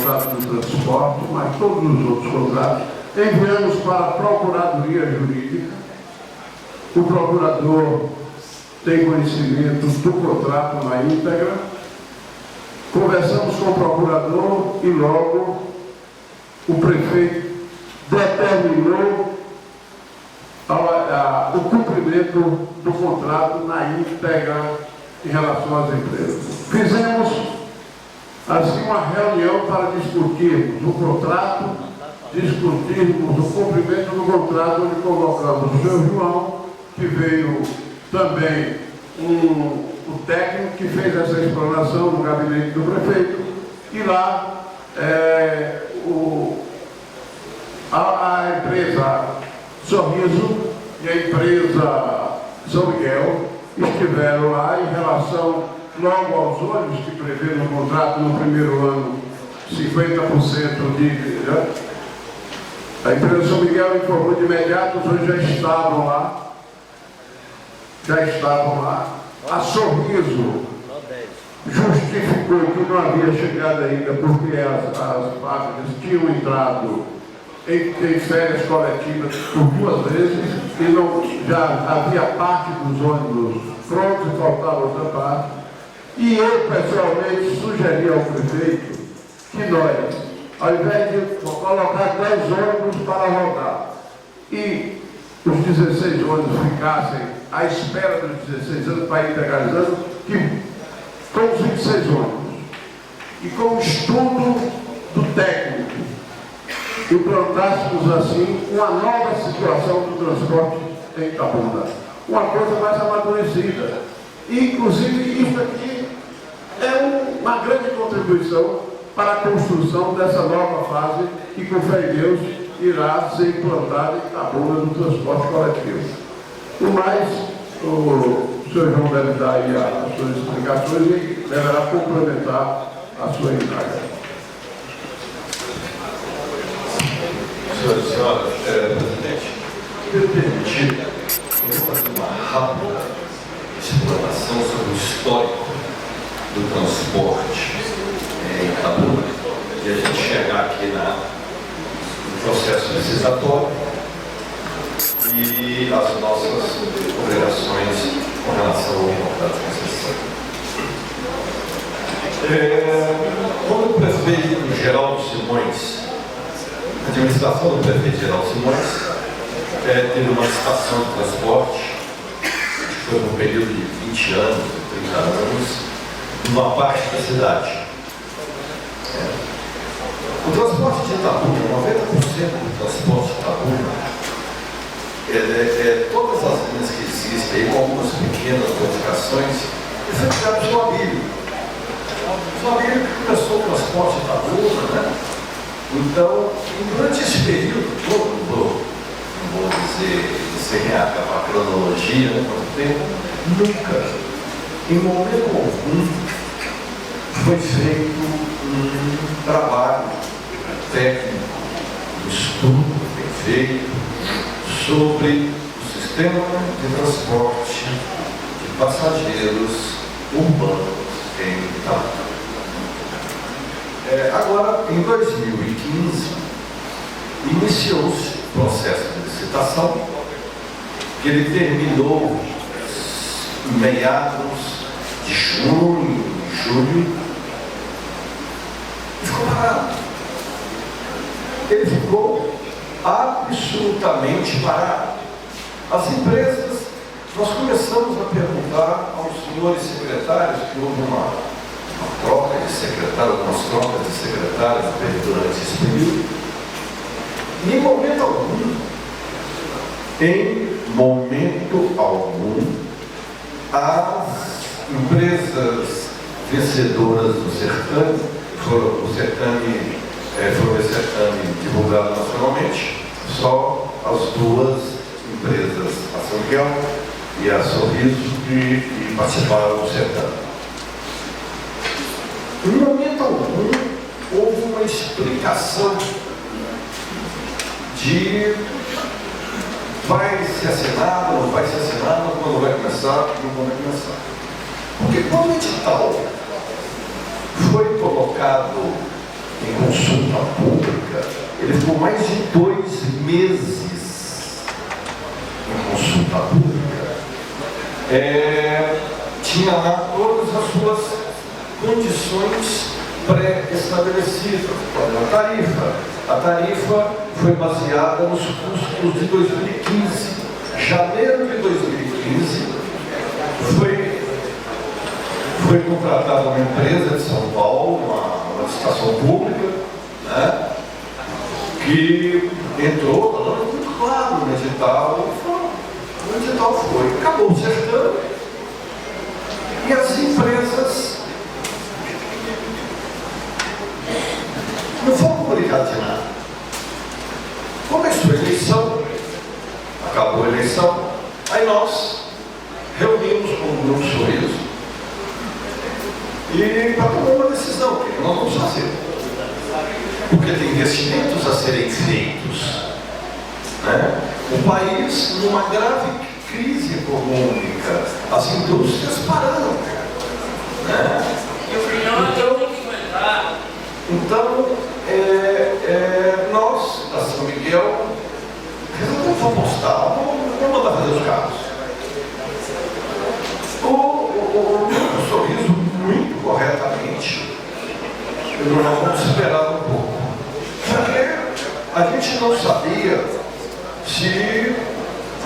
contrato de transporte, mas todos os outros contratos, enviamos para a Procuradoria Jurídica. O procurador tem conhecimento do contrato na íntegra. Conversamos com o procurador e logo o prefeito determinou o cumprimento do contrato na íntegra em relação às empresas. Fizemos assim uma reunião para discutirmos o contrato, discutirmos o cumprimento do contrato, onde colocamos o senhor João, que veio também o técnico que fez essa explanação no gabinete do prefeito, e lá a empresa Sorriso e a empresa São Miguel estiveram lá em relação logo aos ônibus que prevê no contrato no primeiro ano 50% de... A empresa São Miguel informou de imediato, os ônibus já estavam lá. A Sorriso justificou que não havia chegado ainda porque as fábricas tinham entrado em férias coletivas por 2 vezes e já havia parte dos ônibus prontos e faltava outra parte. E eu, pessoalmente, sugeri ao prefeito que nós, ao invés de colocar 10 ônibus para rodar e os 16 ônibus ficassem à espera dos 16 anos para ir integralizando, que com os 26 ônibus e com o estudo do técnico, implantássemos assim uma nova situação do transporte em Itabuna, uma coisa mais amadurecida. E, inclusive, isso aqui é uma grande contribuição para a construção dessa nova fase que, com fé em Deus, irá ser implantada em Itabuna no transporte coletivo. No mais, o senhor João deve dar aí as suas explicações e deverá complementar a sua indagação. Senhoras e senhores, presidente, eu permiti fazer uma rápida explanação sobre o histórico do transporte em Itabuna e a gente chegar aqui no processo licitatório e as nossas obrigações com relação ao contrato de concessão. Quando o prefeito Geraldo Simões, a administração do prefeito Geraldo Simões, teve uma estação de transporte, que foi num período de 20 anos, 30 anos, numa parte da cidade. O transporte de Itabuna, 90% do transporte de Itabuna, todas as linhas que existem, com algumas pequenas modificações, foi criado o Suabílio. O Suabílio começou o transporte de Itabuna, né? Então, durante esse período todo, não vou dizer, sem acabar a cronologia, né, quanto tempo, nunca, em momento algum, foi feito um trabalho técnico, um estudo bem feito sobre o sistema de transporte de passageiros urbanos em Itabuna. Agora, em 2015, iniciou-se o processo de licitação, que ele terminou em meados de junho, julho, e ficou parado. Ele ficou absolutamente parado. As empresas, nós começamos a perguntar aos senhores secretários, que houve uma troca de secretário, algumas trocas de secretários durante esse período. E em momento algum, as empresas vencedoras do certame, foi o certame divulgado nacionalmente, só as 2 empresas, a São Miguel e a Sorriso, que participaram do certame. Em momento algum, houve uma explicação de vai ser assinado, não vai ser assinado, quando vai começar, não vai começar. Porque quando o edital foi colocado em consulta pública, ele ficou mais de 2 meses em consulta pública. Tinha lá todas as suas condições pré-estabelecidas. A tarifa foi baseada nos custos de 2015. Janeiro de 2015 foi contratada uma empresa de São Paulo, uma licitação pública, né, que entrou, falando muito claro no edital, o edital foi, acabou o certame, e as empresas não foram comunicadas de nada. Começou a eleição, acabou a eleição, aí nós reunimos com o Grupo Sorriso e para tomar uma decisão, o que nós vamos fazer. Porque tem investimentos a serem feitos, né? O país numa grave crise econômica, as indústrias parando, né? Então, nós, da São Miguel, resolvemos apostar, vamos mandar fazer os carros. O Sorriso, muito corretamente, nós vamos esperar um pouco. Porque a gente não sabia se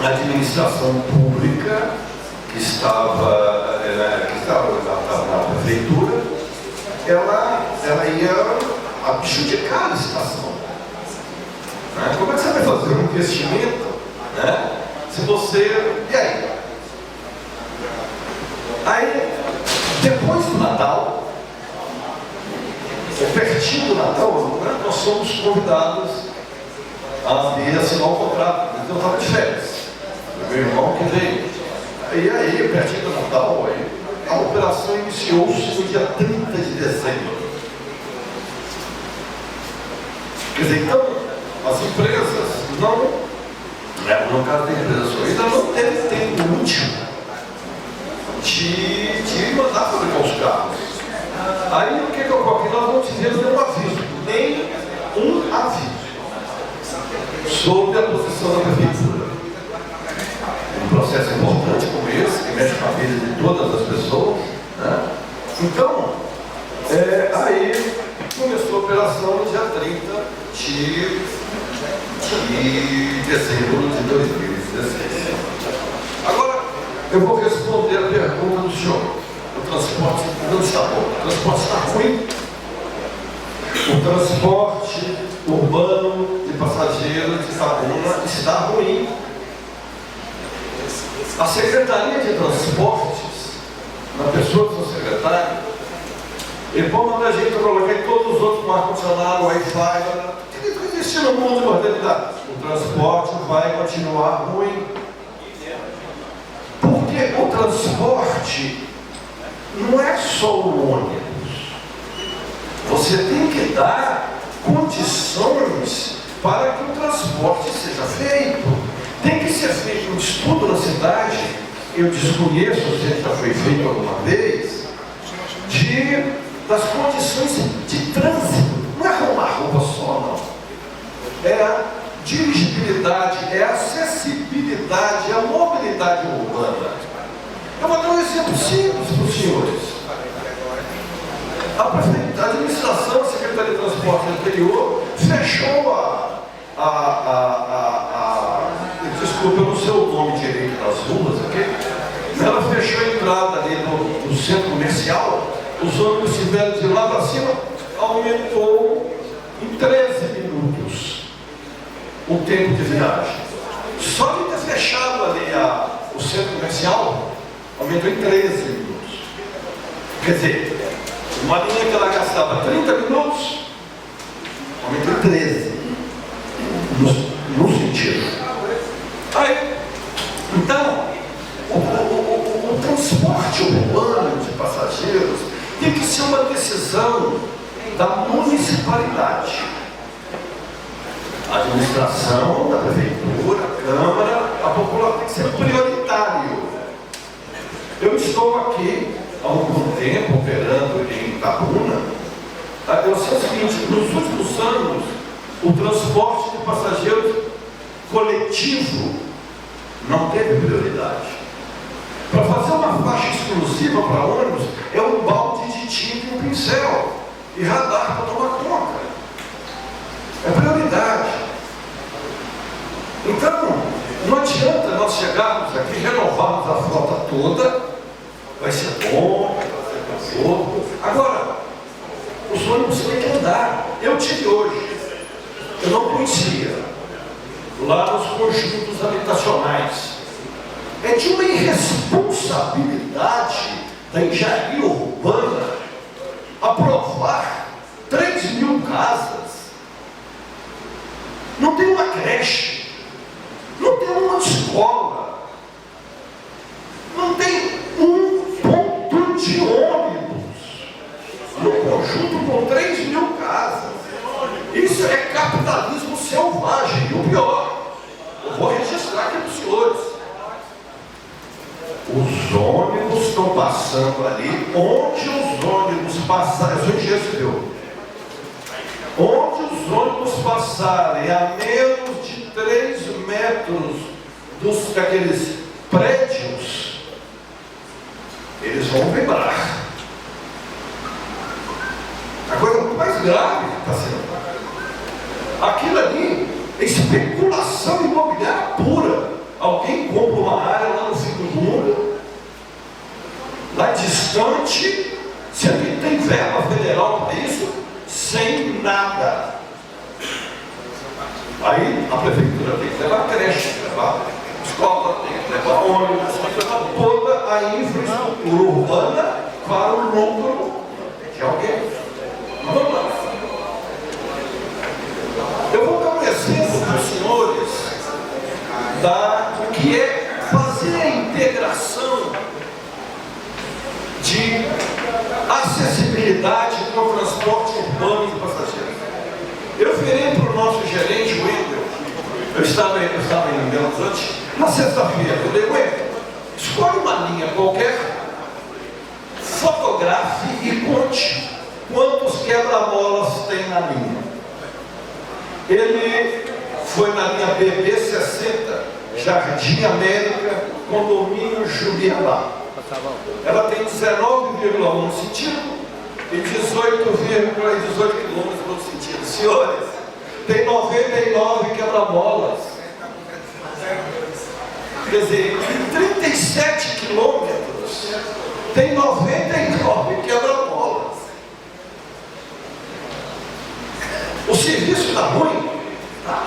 a administração pública que estava na prefeitura, ela ia adjudicar a licitação. Né? Como é que você vai fazer um investimento, né, se você... E aí? Aí, depois do Natal, pertinho do Natal, né, nós somos convidados a vir assinar o contrato. Então eu estava de férias. Meu irmão que veio. E aí, pertinho do Natal, a operação iniciou-se no dia 30 de dezembro. Quer dizer, então, as empresas não, no caso da empresa Sorriso, não teve tempo útil de mandar fabricar os carros. Aí o que ocorre? Nós não tivemos nenhum aviso, nem um aviso sobre a posição da prefeitura. Um processo importante como esse, que mexe com a vida de todas as pessoas, né? Então, aí começou a operação no dia 30 de dezembro de 2016. Agora, eu vou responder a pergunta do senhor. O transporte não está bom, o transporte está ruim. O transporte urbano de passageiros de Itabuna está ruim. A Secretaria de Transportes, na pessoa do seu secretário, ele pode mandar a gente colocar em todos os outros ar-condicionado, Wi-Fi, tem que existir no mundo de modernidade. O transporte vai continuar ruim. Porque o transporte não é só o ônibus. Você tem que dar condições para que o transporte seja feito. Tem que ser feito um estudo na cidade, eu desconheço se já foi feito alguma vez, das condições de trânsito. Não é uma roupa só, não. É a dirigibilidade, é a acessibilidade, é a mobilidade urbana. Eu vou dar um exemplo simples para os senhores. A administração, a Secretaria de Transporte anterior, fechou desculpa, eu não sei o nome direito das ruas aqui. Ela fechou a entrada ali no centro comercial. Os ônibus tiveram de lá para cima, aumentou em 13 minutos o tempo de viagem. Só de ter fechado ali o centro comercial, aumentou em 13 minutos. Quer dizer, uma linha que ela gastava 30 minutos, aumentou em 13. No sentido. Aí, então, o transporte urbano de passageiros tem que ser uma decisão da municipalidade. A administração, da prefeitura, a Câmara, a população tem que ser prioritário. Eu estou aqui há algum tempo operando em Itabuna. Eu sei o seguinte, nos últimos anos, o transporte de passageiros coletivo não teve prioridade. Para fazer uma faixa exclusiva para ônibus, é um balde de tinta e um pincel, e radar para tomar conta. É prioridade. Então, não adianta nós chegarmos aqui e renovarmos a frota toda, vai ser bom, vai ser pouco. Agora, os ônibus têm que andar. Eu tive hoje, eu não conhecia, lá nos conjuntos habitacionais. É de uma irresponsabilidade da engenharia urbana aprovar 3.000 casas. Não tem uma creche, não tem uma escola, não tem um ponto de ônibus no conjunto com 3.000 casas. Isso é capitalismo selvagem. E o pior, eu vou registrar aqui para os senhores. Os ônibus estão passando ali, onde os ônibus passarem, eu sou engenheiro civil, onde os ônibus passarem a menos de 3 metros daqueles prédios, eles vão vibrar. A coisa muito mais grave que está sendo. Aquilo ali é especulação imobiliária pura. Alguém compra uma área lá no fim do mundo, lá distante, se ali tem verba federal para isso, sem nada. Aí a prefeitura tem que levar creche, tem que levar escola, tem que levar ônibus, tem que levar toda a infraestrutura urbana para o lucro de alguém. Mas vamos lá. Eu vou dar um exemplo para os senhores do que é fazer a integração de acessibilidade com o transporte urbano de passageiros. Eu virei para o nosso gerente, o Wendel, eu estava em Belo Horizonte, na sexta-feira, eu falei, Wendel, escolhe uma linha qualquer, fotografe e conte quantos quebra-molas tem na linha. Ele foi na linha BB60, Jardim América, condomínio Juliana. Ela tem 19,1 no sentido e 18 quilômetros no sentido. Senhores, tem 99 quebra-molas. Quer dizer, em 37 quilômetros tem 99 quebra-molas. O serviço está ruim? Tá.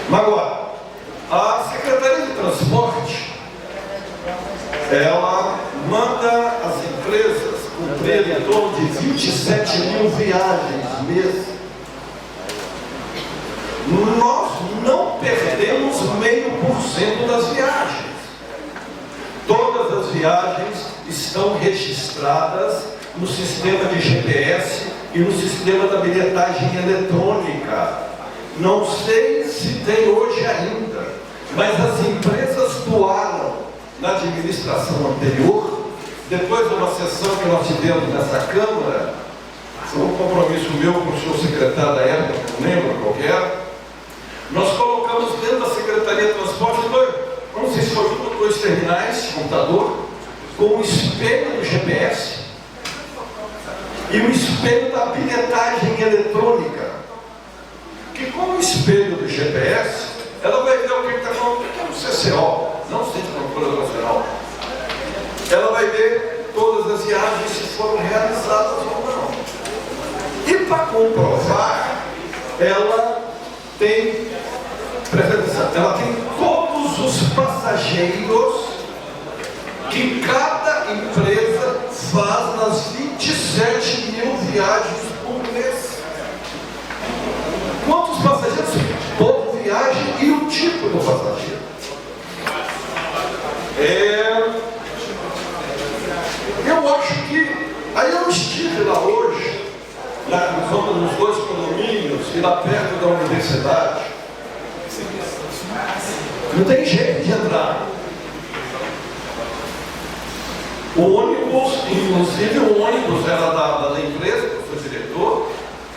Mas agora, a Secretaria de Transporte, ela manda as empresas cumprirem em torno de 27 mil viagens mês. Nós não perdemos 0,5% das viagens. Todas as viagens estão registradas no sistema de GPS e no sistema da bilhetagem eletrônica. Não sei se tem hoje ainda, mas as empresas doaram na administração anterior, depois de uma sessão que nós tivemos nessa Câmara, foi um compromisso meu com o senhor secretário da época, não lembro qual que era, nós colocamos dentro da Secretaria de Transporte não sei se foi junto 2 terminais de computador, com o espelho do GPS e o espelho da bilhetagem eletrônica. Que com o espelho do GPS, ela vai ver o que está falando, que é um CCO, não Centro de Controle Operacional. Ela vai ver todas as viagens se foram realizadas ou não. E para comprovar, ela tem todos os passageiros que cada empresa faz nas 27 mil viagens por mês. Quantos passageiros por viagem e o tipo do passageiro? Eu acho que, aí eu estive lá hoje, nos 2 condomínios e lá perto da universidade. Não tem jeito de entrar. O ônibus, inclusive o ônibus era da empresa, que eu sou diretor,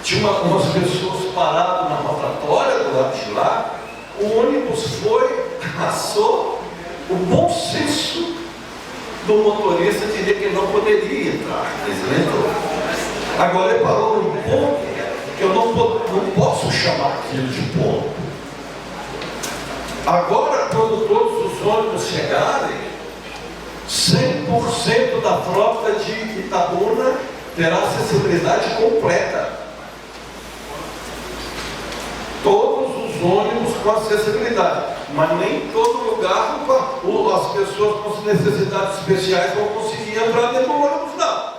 tinha umas pessoas paradas na rotatória do lado de lá, o ônibus passou, o bom senso do motorista diria que ele não poderia entrar, mas ele entrou. Agora ele parou num ponto que eu não posso chamar aquilo de ponto. Agora, quando todos os ônibus chegarem, 100% da frota de Itabuna terá acessibilidade completa. Todos os ônibus com acessibilidade, mas nem todo lugar as pessoas com necessidades especiais vão conseguir entrar dentro do ônibus, não.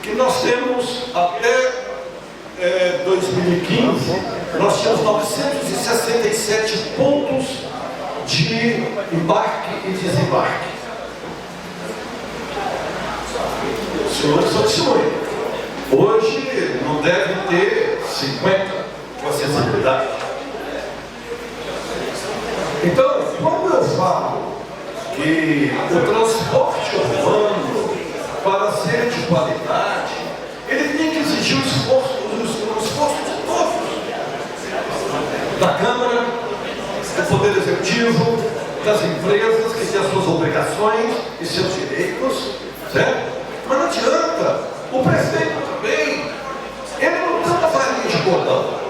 Que nós temos até 2015, nós tínhamos 967 pontos de embarque e desembarque. Senhores, são testemunhas. Hoje não deve ter 50 com acessibilidade. Então, quando eu falo que o transporte urbano, para ser de qualidade, ele tem que exigir o esforço de todos. Da Câmara, do Poder Executivo, das empresas que têm as suas obrigações e seus direitos, certo? Mas não adianta, o prefeito também, ele não tem uma farinha de cordão.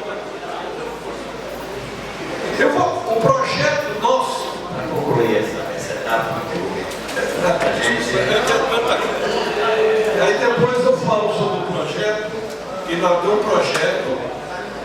O projeto nosso, para concluir essa etapa, aí depois eu falo sobre o projeto, e nós temos um projeto